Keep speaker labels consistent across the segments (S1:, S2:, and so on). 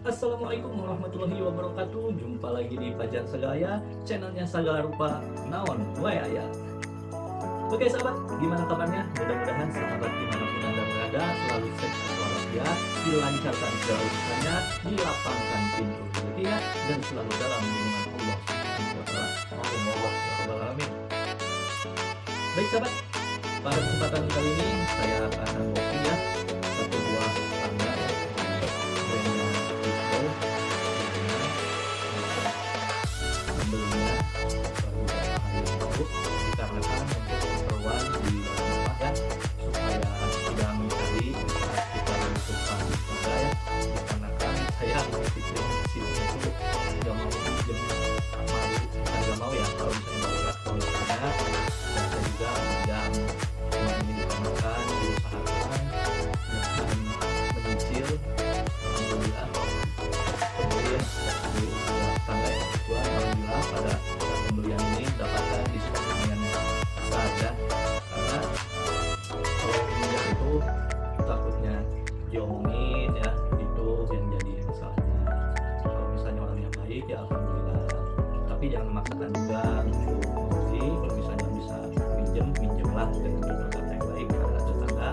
S1: Assalamualaikum warahmatullahi wabarakatuh. Jumpa lagi di Pajan Sagaya, channelnya Sagala Rupa Naon Wae Aya. Oke sahabat, gimana kabarnya? Mudah-mudahan sahabat dimanapun anda berada selalu sehat walafiat, dilancarkan segala urusannya, dilapangkan pintu rezekinya, dan selalu dalam lindungan Allah Subhanahu wa Ta'ala. Allahumma ya rabbal alamin. Baik sahabat, pada kesempatan kali ini saya akan unboxing ya satu buah tangga brandnya Disco. Membelinya baru beberapa hari yang lalu dikarenakan untuk keperluan di dalam rumah ya, supaya tidak mencari saat kita membutuhkan tangga ya, dikarenakan saya berpikir di sini itu nggak mau pinjam malu, bukan nggak mau ya kalau misalnya berat kondisinya, dan saya juga yang rumah ini dikarenakan diusahakan dengan menyicil. Alhamdulillah kemudian dari usaha tangga yang kedua, alhamdulillah pada saat pembelian ini mendapatkan diskon lumayan besar ya, karena kalau pinjam itu takutnya diomongin ya, itu yang jadi masalahnya. Kalau misalnya orangnya baik ya alhamdulillah, tapi jangan memaksakan juga untuk membeli. Kalau misalnya bisa pinjam lah, dan untuk berkata yang baik kepada tetangga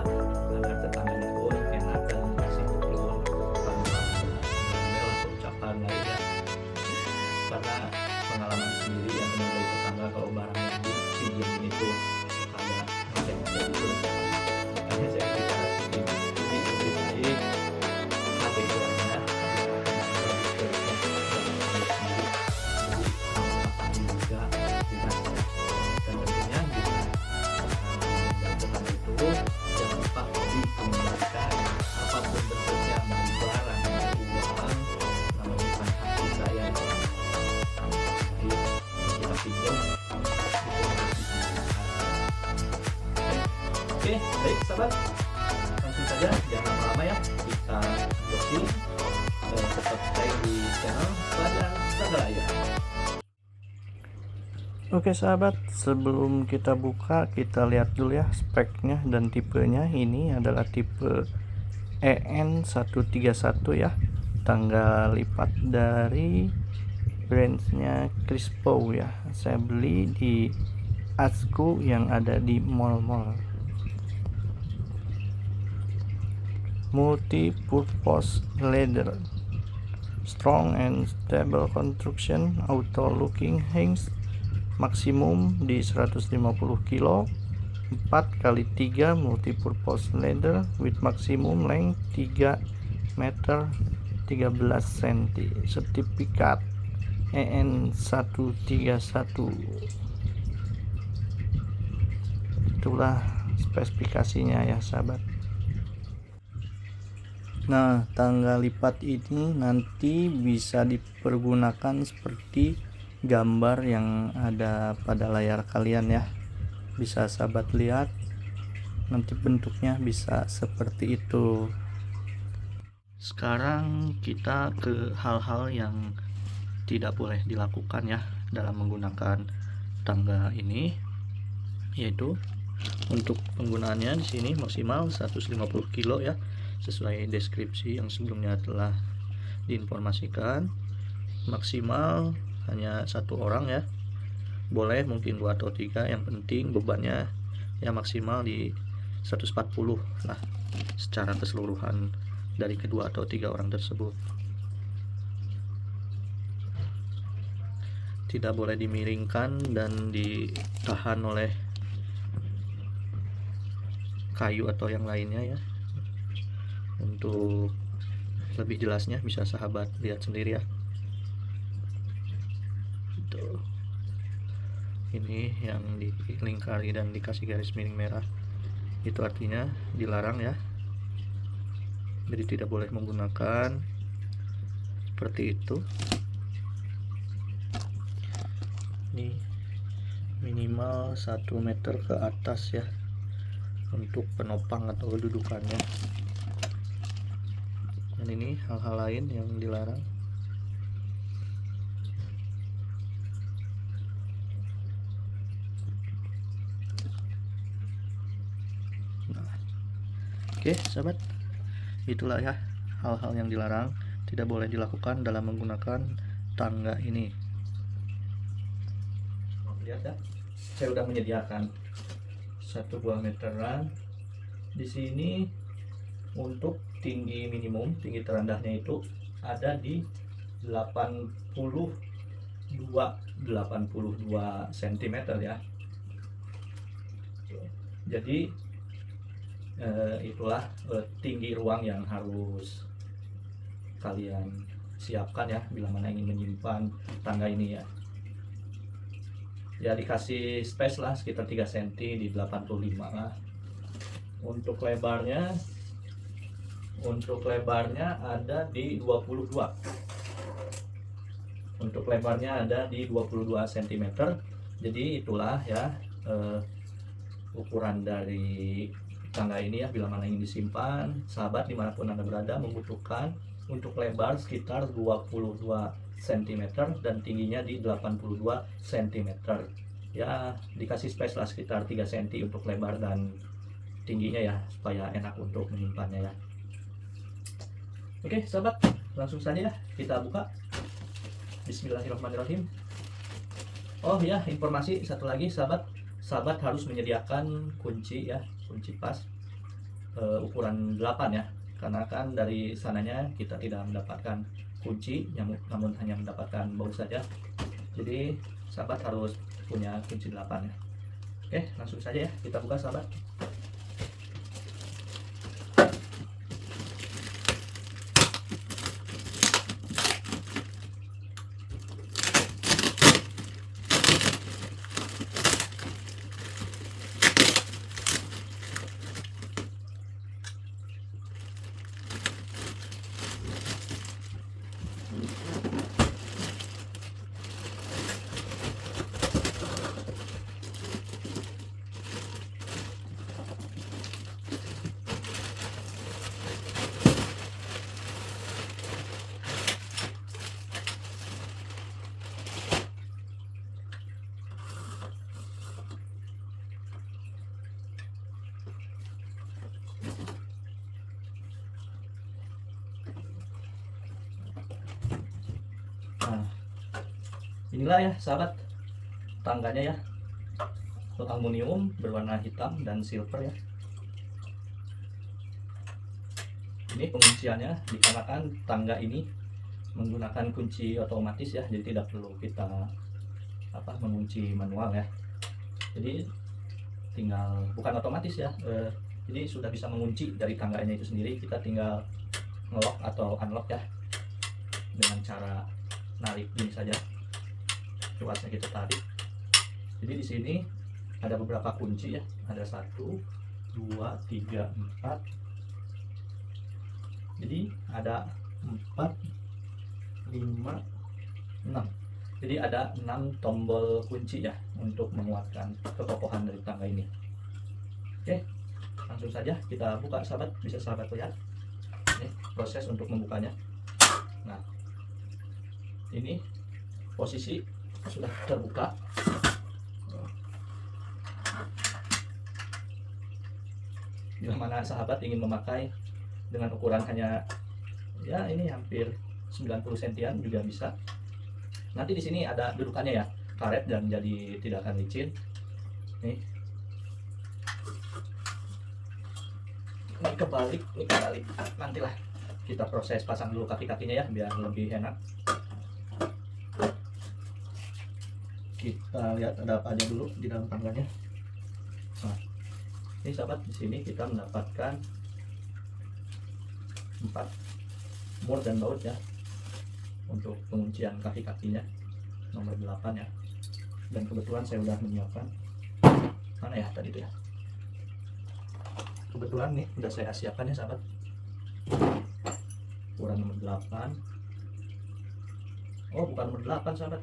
S1: agar tetangganya pun enak dan kasih pun tanpa email atau ucapan lainnya, karena pengalaman sendiri yang menilai tetangga kalau barang yang dipinjemin itu suka ada ngecek-ngecek gitu. Makanya saya bicara seperti itu, jadi lebih baik hati orangnya sendiri, jadi apa juga bebas. Dan tentunya jika dari tetangga itu jangan lupa dikembalikan apapun bentuknya, mau barang mau uang, namanya bukan hak kita ya. Jadi kita pinjam itu harus dikembalikan. Oke, baik sahabat, langsung saja jangan lama-lama ya, kita unboxing. Tetap stay di channel Pajan Sagala.
S2: Oke sahabat, sebelum kita buka kita lihat dulu ya speknya dan tipenya. Ini adalah tipe EN131 ya, tangga lipat dari brandnya Crispo ya. Saya beli di Asku yang ada di mall-mall. Multi-purpose leather, strong and stable construction, auto looking hinge, maksimum di 150 kilo, 4x3 multipurpose leather with maximum length 3 meter 13 cm, sertifikat EN131. Itulah spesifikasinya ya sahabat. Nah, tangga lipat ini nanti bisa dipergunakan seperti gambar yang ada pada layar kalian ya. Bisa sahabat lihat, nanti bentuknya bisa seperti itu. Sekarang kita ke hal-hal yang tidak boleh dilakukan ya dalam menggunakan tangga ini, yaitu untuk penggunaannya di sini maksimal 150 kilo ya, sesuai deskripsi yang sebelumnya telah diinformasikan. Maksimal hanya satu orang ya, boleh mungkin 2 atau 3, yang penting bebannya ya maksimal di 140 lah secara keseluruhan dari kedua atau 3 orang tersebut. Tidak boleh dimiringkan dan ditahan oleh kayu atau yang lainnya ya. Untuk lebih jelasnya bisa sahabat lihat sendiri ya. Tuh. Ini yang dilingkari dan dikasih garis miring merah, itu artinya dilarang ya, jadi tidak boleh menggunakan seperti itu. Ini minimal 1 meter ke atas ya untuk penopang atau kedudukannya. Dan ini hal-hal lain yang dilarang. Oke sahabat, itulah ya hal-hal yang dilarang. tidak boleh dilakukan dalam menggunakan tangga ini. Lihat ya, saya sudah menyediakan satu buah meteran di sini. Untuk tinggi minimum, tinggi terendahnya itu ada di 82 cm ya. Jadi itulah tinggi ruang yang harus kalian siapkan ya bila mana ingin menyimpan tangga ini ya. Ya dikasih space lah sekitar 3 cm di 85 lah. Untuk lebarnya ada di 22. Untuk lebarnya ada di 22 cm. Jadi itulah ya ukuran dari tangga ini ya bila mana ingin disimpan. Sahabat dimanapun Anda berada membutuhkan untuk lebar sekitar 22 cm dan tingginya di 82 cm. Ya dikasih space lah sekitar 3 cm untuk lebar dan tingginya ya, supaya enak untuk menyimpannya ya. Oke sahabat, langsung saja ya kita buka. Bismillahirrahmanirrahim. Oh ya, informasi satu lagi sahabat harus menyediakan kunci ya, kunci pas ukuran 8 ya, karena kan dari sananya kita tidak mendapatkan kunci, namun hanya mendapatkan baut saja. Jadi sahabat harus punya kunci 8 ya. Oke, langsung saja ya kita buka sahabat. Nah, inilah ya sahabat tangganya ya, aluminium berwarna hitam dan silver ya. Ini pengunciannya dikarenakan tangga ini menggunakan kunci otomatis ya, jadi tidak perlu kita mengunci manual ya. Jadi tinggal, bukan otomatis ya, jadi sudah bisa mengunci dari tangganya itu sendiri. Kita tinggal ngelock atau unlock ya dengan cara narik ini saja, kuasnya kita tarik. Jadi di sini ada beberapa kunci ya, ada 1, 2, 3, 4. Jadi ada 4, 5, 6. Jadi ada 6 tombol kunci ya untuk menguatkan kekokohan dari tangga ini. Oke, langsung saja kita buka sahabat. Bisa sahabat lihat ini proses untuk membukanya. Nah, ini posisi sudah terbuka. Bila mana sahabat ingin memakai dengan ukuran hanya ya ini hampir 90 sentian juga bisa. Nanti di sini ada dudukannya ya, karet dan jadi tidak akan licin. Nih. Ini kebalik. Nantilah kita proses pasang dulu kaki-kakinya ya biar lebih enak. Kita lihat ada apa aja dulu di dalam tangganya. Nah, ini sahabat, di sini kita mendapatkan 4 mur dan baut ya untuk penguncian kaki-kakinya nomor 8 ya. Dan kebetulan saya sudah menyiapkan, mana ya tadi itu ya, kebetulan nih udah saya siapkan ya sahabat, ukuran nomor 8. Oh bukan nomor 8 sahabat,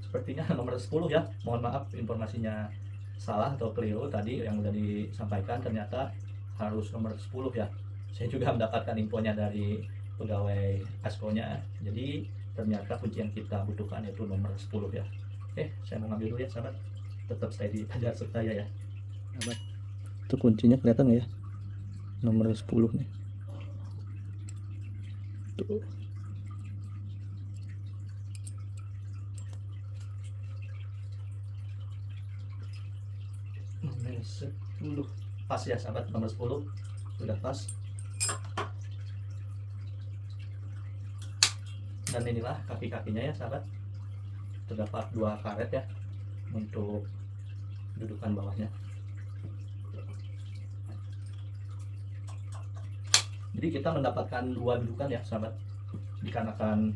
S2: sepertinya nomor 10 ya. Mohon maaf informasinya salah atau keliru tadi yang udah disampaikan, ternyata harus nomor 10 ya. Saya juga mendapatkan infonya dari pegawai ASKO-nya, jadi ternyata kunci yang kita butuhkan yaitu nomor 10 ya. Oke, saya mau ngambil dulu ya sahabat, tetap stay di pajar saya ya sahabat. Itu kuncinya kelihatan ya, nomor 10 nih. tuh. Nomor 10 pas ya sahabat, nomor 10 sudah pas. Dan inilah kaki-kakinya ya sahabat, terdapat 2 karet ya untuk dudukan bawahnya. Jadi kita mendapatkan 2 dudukan ya sahabat, dikarenakan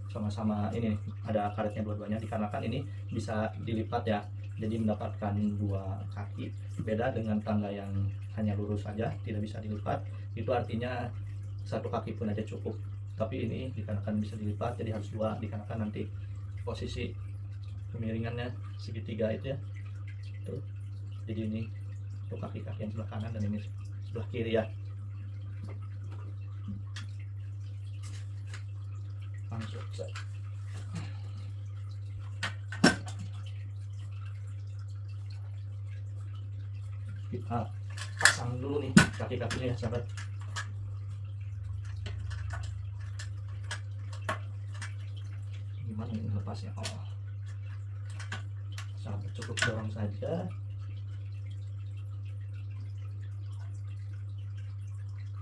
S2: sama-sama ini ada karetnya dua-duanya, dikarenakan ini bisa dilipat ya, jadi mendapatkan 2 kaki. Beda dengan tangga yang hanya lurus saja tidak bisa dilipat, itu artinya 1 kaki pun aja cukup. Tapi ini dikarenakan bisa dilipat jadi harus 2, dikarenakan nanti posisi kemiringannya segitiga itu ya tuh. Jadi ini untuk kaki-kaki yang sebelah kanan dan ini sebelah kiri ya. Langsung kita pasang dulu nih kaki-kakinya ya sahabat. Gimana ini lepasnya? Oh, sahabat cukup dorong saja.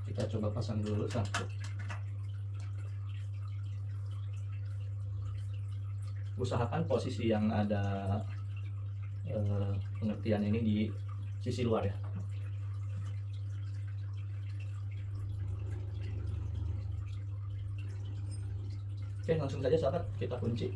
S2: Kita coba pasang dulu satu. Usahakan posisi yang ada pengertian ini di sisi luar ya. Oke, langsung saja sahabat kita kunci.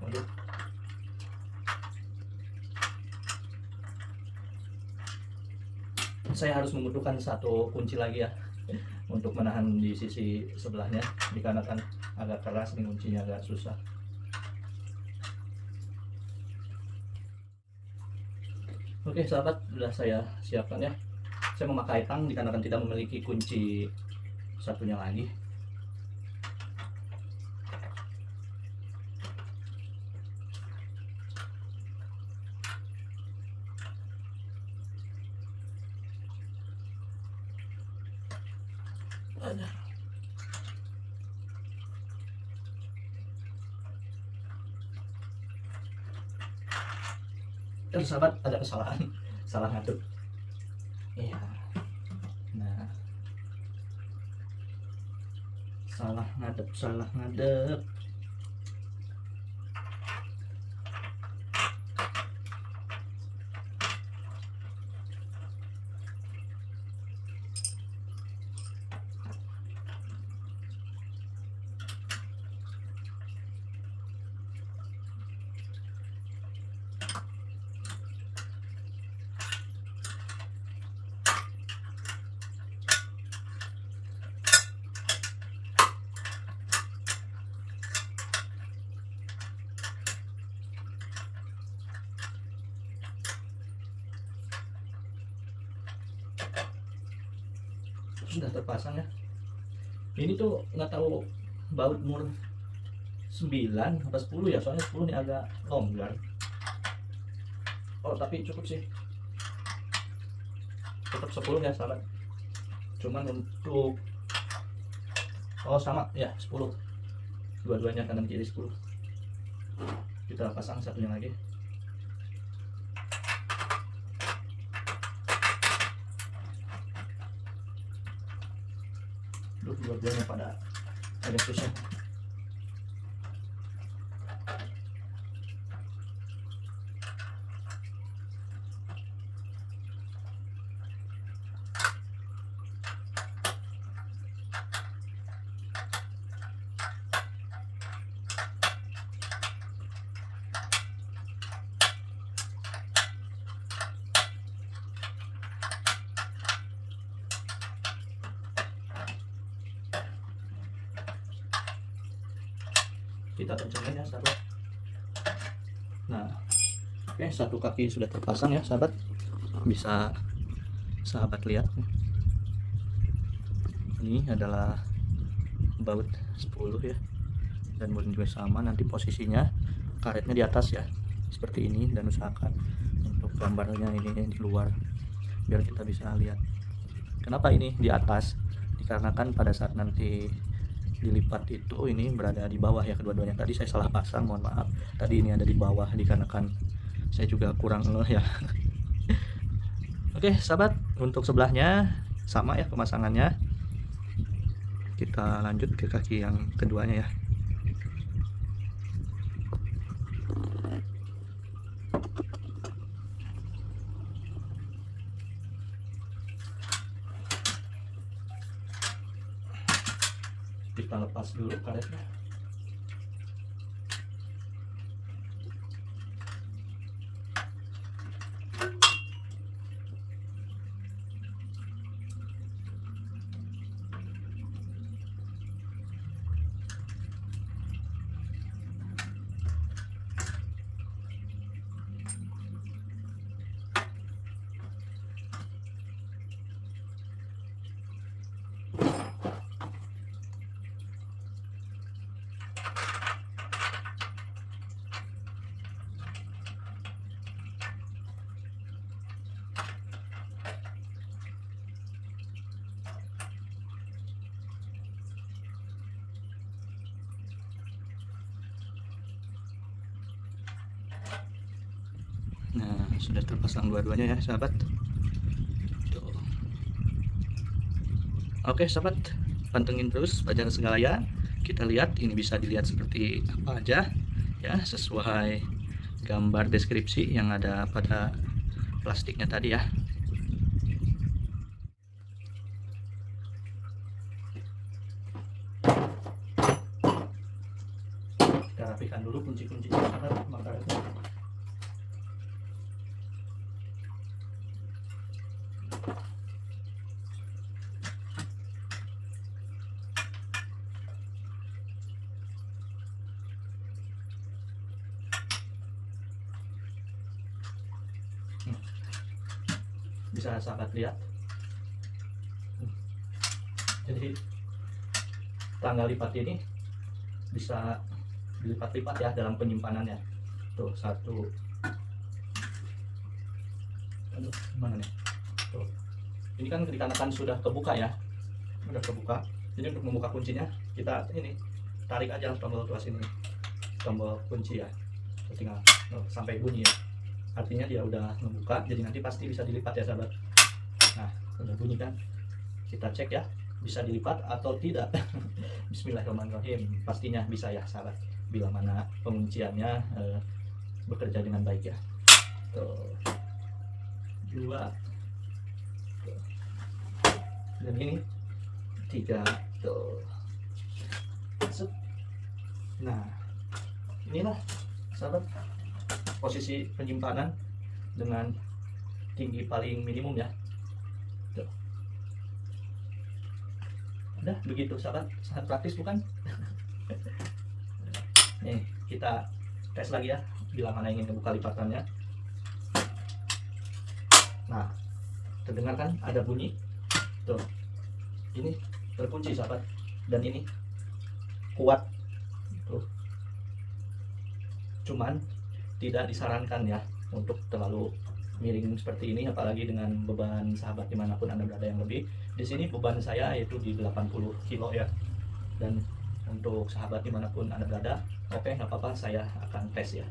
S2: Waduh. Saya harus membutuhkan 1 kunci lagi ya untuk menahan di sisi sebelahnya, dikarenakan agak keras nih kuncinya, agak susah. Oke sahabat, sudah saya siapkan ya. Saya memakai tang dikarenakan tidak memiliki kunci satunya lagi. Sahabat ada kesalahan, salah ngadep. Iya. Nah, salah ngadep. Sudah terpasang ya. Ini tuh nggak tahu baut umur 9 atau 10 ya, soalnya 10 ini agak longgar. Oh tapi cukup sih, tetap 10 ya sahabat. Cuman untuk sama ya 10, dua-duanya kanan kiri 10. Kita pasang satunya lagi. Dua-duanya pada agak susah. Kita kencangin ya sahabat. Nah, oke, 1 kaki sudah terpasang ya sahabat. bisa sahabat lihat, ini adalah baut 10 ya, dan bunyi juga sama. Nanti posisinya karetnya di atas ya, seperti ini, dan usahakan untuk gambarnya ini di luar biar kita bisa lihat. Kenapa ini di atas? Dikarenakan pada saat nanti dilipat itu ini berada di bawah ya, kedua-duanya. Tadi saya salah pasang, mohon maaf. Tadi ini ada di bawah dikarenakan saya juga kurang ya. Oke sahabat, untuk sebelahnya sama ya pemasangannya. Kita lanjut ke kaki yang keduanya ya. Kita lepas dulu karetnya. Nah, sudah terpasang dua-duanya ya sahabat. Tuh. Oke sahabat, pantengin terus Fajar Segalaya. Kita lihat, ini bisa dilihat seperti apa aja ya, sesuai gambar deskripsi yang ada pada plastiknya tadi ya. Kita rapikan dulu kunci-kuncinya sahabat, karetnya. Bisa sahabat lihat, jadi tanggal lipat ini bisa dilipat-lipat ya dalam penyimpanannya. Tuh satu, aduh mana nih, tuh ini kan dikarenakan sudah kebuka ya, sudah kebuka. Jadi untuk membuka kuncinya kita ini tarik aja tombol tuas ini, tombol kunci ya, tinggal sampai bunyi ya. Artinya dia udah membuka, jadi nanti pasti bisa dilipat ya sahabat. Nah, udah bunyi kan, kita cek ya bisa dilipat atau tidak. Bismillahirrahmanirrahim, pastinya bisa ya sahabat, bila mana pengunciannya bekerja dengan baik ya. Tuh, dua, tuh. Dan ini tiga, tuh. Nah, inilah sahabat posisi penyimpanan dengan tinggi paling minimum ya. Tuh. Udah begitu sahabat, sangat praktis bukan? Nih kita tes lagi ya, bila mana ingin membuka lipatannya. Nah, terdengar kan ada bunyi. Tuh, ini terkunci sahabat, dan ini kuat. Tuh, cuman tidak disarankan ya untuk terlalu miring seperti ini, apalagi dengan beban sahabat dimanapun anda berada yang lebih. Di sini beban saya yaitu di 80 kilo ya, dan untuk sahabat dimanapun anda berada, oke nggak apa-apa, saya akan tes ya.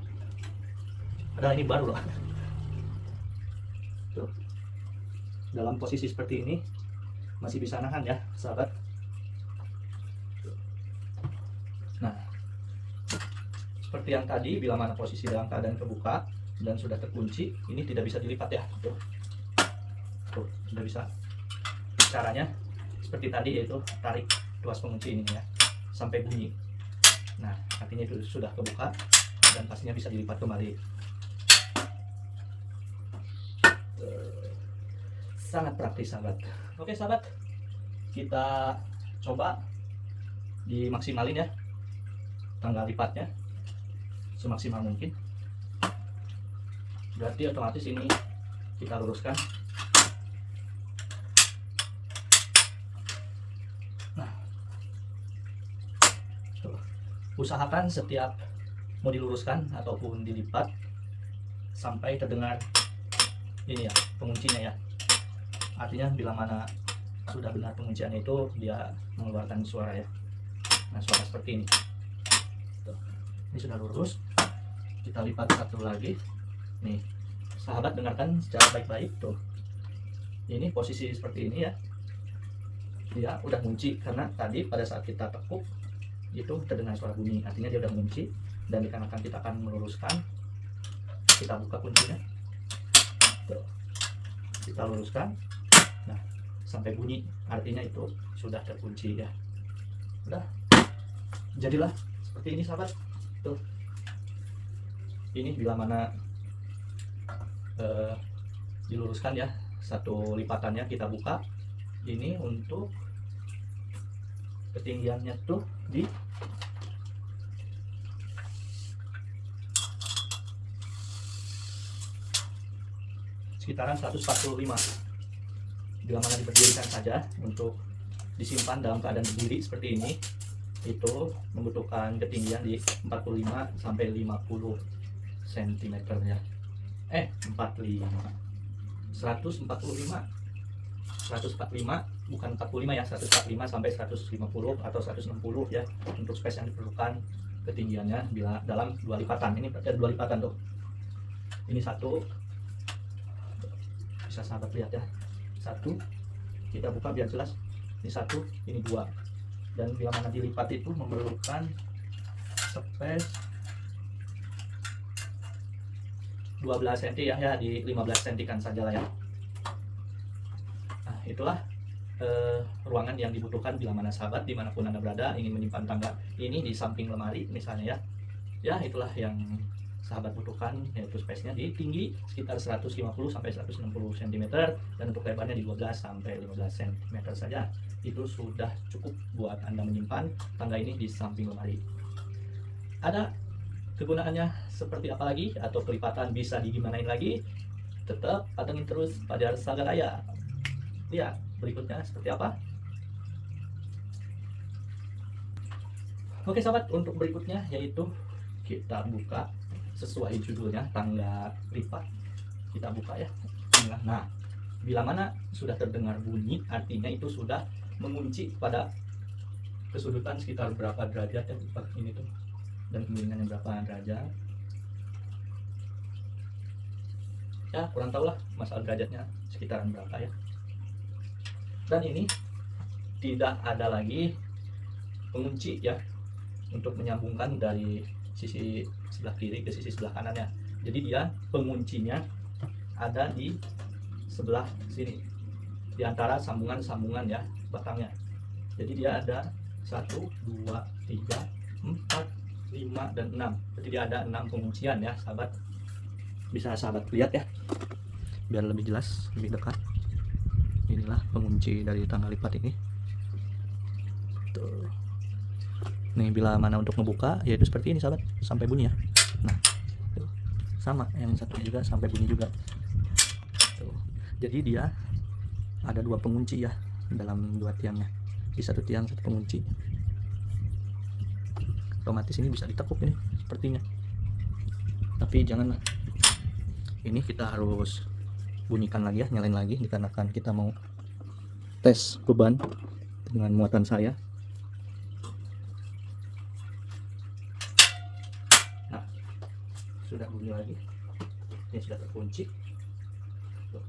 S2: Padahal ini baru loh. Tuh, dalam posisi seperti ini masih bisa nahan ya sahabat. Nah, seperti yang tadi, bila mana posisi dalam keadaan kebuka dan sudah terkunci, ini tidak bisa dilipat ya. Tuh, tuh sudah bisa. Caranya seperti tadi, yaitu tarik tuas pengunci ini ya sampai bunyi. Nah, artinya itu sudah kebuka dan pastinya bisa dilipat kembali. Sangat praktis sahabat. Oke sahabat, kita coba dimaksimalin ya tanggal lipatnya semaksimal mungkin. Berarti otomatis ini kita luruskan. Nah, tuh. Usahakan setiap mau diluruskan ataupun dilipat sampai terdengar ini ya, penguncinya ya. Artinya bila mana sudah benar pengunciannya itu dia mengeluarkan suara ya. Nah, suara seperti ini. Tuh. Ini sudah lurus. Kita lipat satu lagi. Nih, sahabat dengarkan secara baik-baik tuh. Ini posisi seperti ini ya. Dia udah ngunci karena tadi pada saat kita tekuk itu terdengar suara bunyi. Artinya dia udah ngunci, dan dikarenakan kita akan meluruskan, kita buka kuncinya. Tuh. Kita luruskan. Nah, sampai bunyi artinya itu sudah terkunci ya. Udah. Jadilah seperti ini sahabat. Tuh. Ini bila mana diluruskan ya, satu lipatannya kita buka. Ini untuk ketinggiannya tuh di sekitaran 145. Bila mana diberdirikan saja, untuk disimpan dalam keadaan berdiri seperti ini itu membutuhkan ketinggian di 45 sampai 50 cm ya. 145 bukan 45 ya, 145 sampai 150 atau 160 ya, untuk space yang diperlukan ketinggiannya bila dalam dua lipatan. Ini ada dua lipatan tuh. Ini satu, bisa sahabat lihat ya, satu, kita buka biar jelas. Ini satu, ini dua. Dan bila mana dilipat itu memerlukan space 12 cm ya, di 15 cm kan saja lah ya. Nah, itulah ruangan yang dibutuhkan bila mana sahabat dimanapun Anda berada ingin menyimpan tangga ini di samping lemari misalnya ya. Ya, itulah yang sahabat butuhkan, yaitu space-nya di tinggi sekitar 150 sampai 160 cm, dan untuk lebarnya di 12 sampai 15 cm saja. Itu sudah cukup buat Anda menyimpan tangga ini di samping lemari. Ada kegunaannya seperti apa lagi, atau kelipatan bisa digimanain lagi, tetap pantengin terus Fajar Saga Raya. Lihat berikutnya seperti apa. Oke sahabat, untuk berikutnya yaitu kita buka sesuai judulnya, tangga lipat. Kita buka ya. Nah, bila mana sudah terdengar bunyi, artinya itu sudah mengunci pada kesudutan sekitar berapa derajat ya, ini tuh, dan kemiringannya berapa derajat ya, kurang tahu lah masalah derajatnya sekitaran berapa ya. Dan ini tidak ada lagi pengunci ya, untuk menyambungkan dari sisi sebelah kiri ke sisi sebelah kanannya. Jadi dia penguncinya ada di sebelah sini, di antara sambungan-sambungan ya, batangnya. Jadi dia ada 1, 2, 3, 4, 5, dan 6. Jadi dia ada 6 penguncian ya sahabat. Bisa sahabat lihat ya, biar lebih jelas, lebih dekat. Inilah pengunci dari tangga lipat ini. Tuh. Nih, bila mana untuk ngebuka yaitu seperti ini sahabat, sampai bunyi ya. Nah, tuh. Sama yang satu juga sampai bunyi juga. Tuh. Jadi dia ada 2 pengunci ya dalam 2 tiangnya. Di satu tiang satu pengunci. Otomatis ini bisa ditekuk ini sepertinya. Tapi janganlah. Ini kita harus bunyikan lagi ya, nyalain lagi, dikarenakan kita mau tes beban dengan muatan saya. Nah, sudah bunyi lagi. Ini sudah terkunci. Tuh.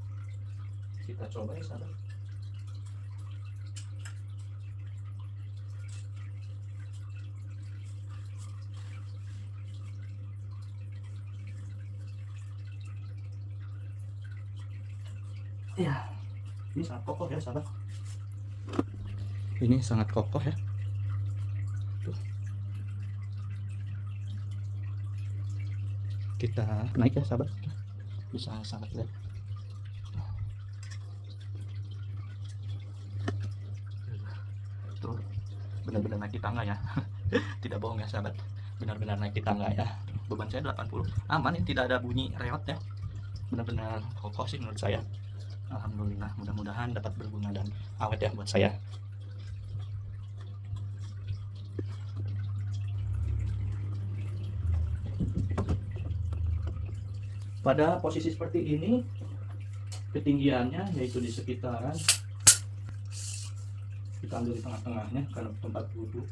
S2: Kita coba ya sahabat. Ya, ini sangat kokoh ya sahabat. Ini sangat kokoh ya. Tuh. Kita naik ya sahabat, bisa sahabat lihat. Tuh, benar-benar naik di tangga ya. Tidak bohong ya sahabat, benar-benar naik di tangga ya. Beban saya 80, aman, ini tidak ada bunyi reot ya. benar-benar kokoh sih menurut saya. Alhamdulillah, mudah-mudahan dapat berguna dan awet ya buat saya. Pada posisi seperti ini, ketinggiannya yaitu di sekitaran, kita ambil di tengah-tengahnya karena tempat duduk,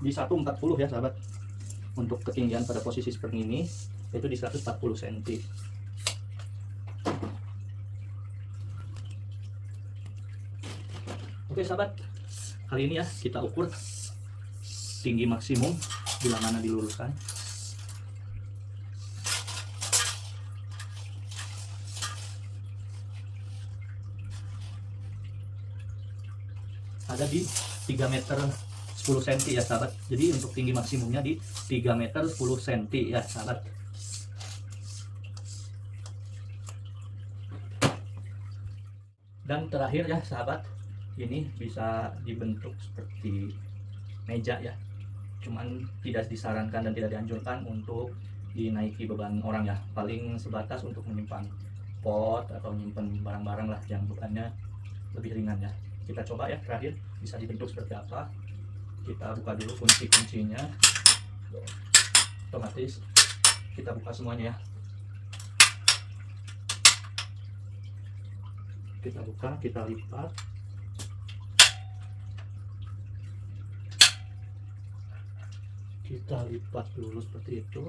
S2: di 140 ya sahabat. Untuk ketinggian pada posisi seperti ini yaitu di 140 cm. Oke sahabat, kali ini ya kita ukur tinggi maksimum bila mana diluruskan. Ada di 3 meter 10 cm ya sahabat. Jadi untuk tinggi maksimumnya di 3 meter 10 cm ya sahabat. Dan terakhir ya sahabat, ini bisa dibentuk seperti meja ya. Cuman tidak disarankan dan tidak dianjurkan untuk dinaiki beban orang ya. Paling sebatas untuk menyimpan pot atau menyimpan barang-barang lah yang bebannya lebih ringan ya. Kita coba ya terakhir bisa dibentuk seperti apa. Kita buka dulu kunci-kuncinya, otomatis kita buka semuanya ya. Kita buka, kita lipat, dulu seperti itu.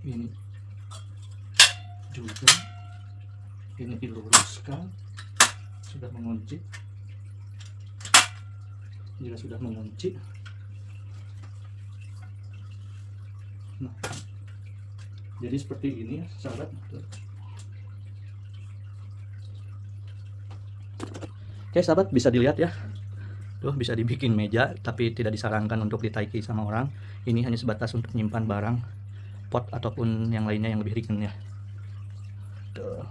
S2: Ini juga, ini diluruskan, sudah mengunci. Jika sudah mengunci, nah jadi seperti ini ya sahabat. Oke sahabat, bisa dilihat ya, tuh bisa dibikin meja, tapi tidak disarankan untuk ditaiki sama orang. Ini hanya sebatas untuk menyimpan barang, pot ataupun yang lainnya yang lebih ringan ya. Tuh.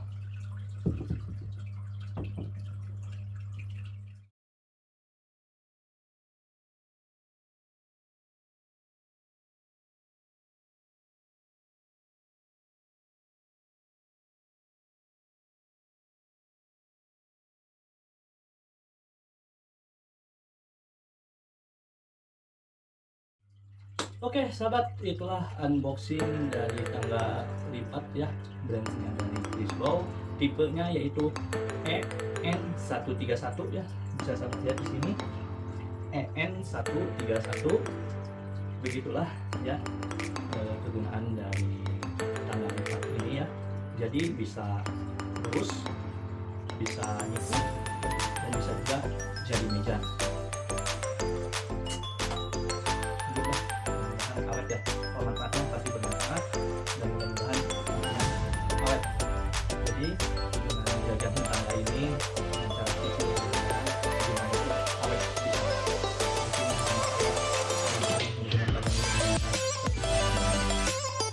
S2: Oke sahabat, itulah unboxing dari tangga lipat ya, brandnya dari Crislow. Tipenya yaitu EN131 ya, bisa sahabat lihat di sini EN131. Begitulah ya kegunaan dari tangga lipat ini ya. Jadi bisa lurus, bisa nyiput, dan bisa juga jadi meja. Awet ya, manfaatnya pasti bermanfaat dan mudah-mudahan awet. Jadi dengan menjaga tangga ini dengan cara kecil dengan itu awet bisa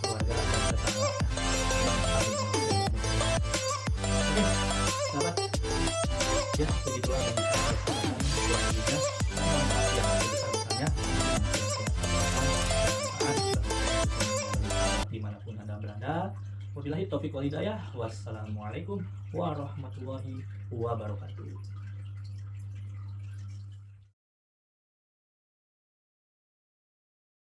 S2: keluarga dan tetangga. Oke sahabat, ya begitulah yang bisa saya sampaikan selanjutnya. Mohon maaf yang sebesar-besarnya. Dimanapun Anda berada, wabillahi taufiq wal hidayah. Wassalamualaikum warahmatullahi wabarakatuh.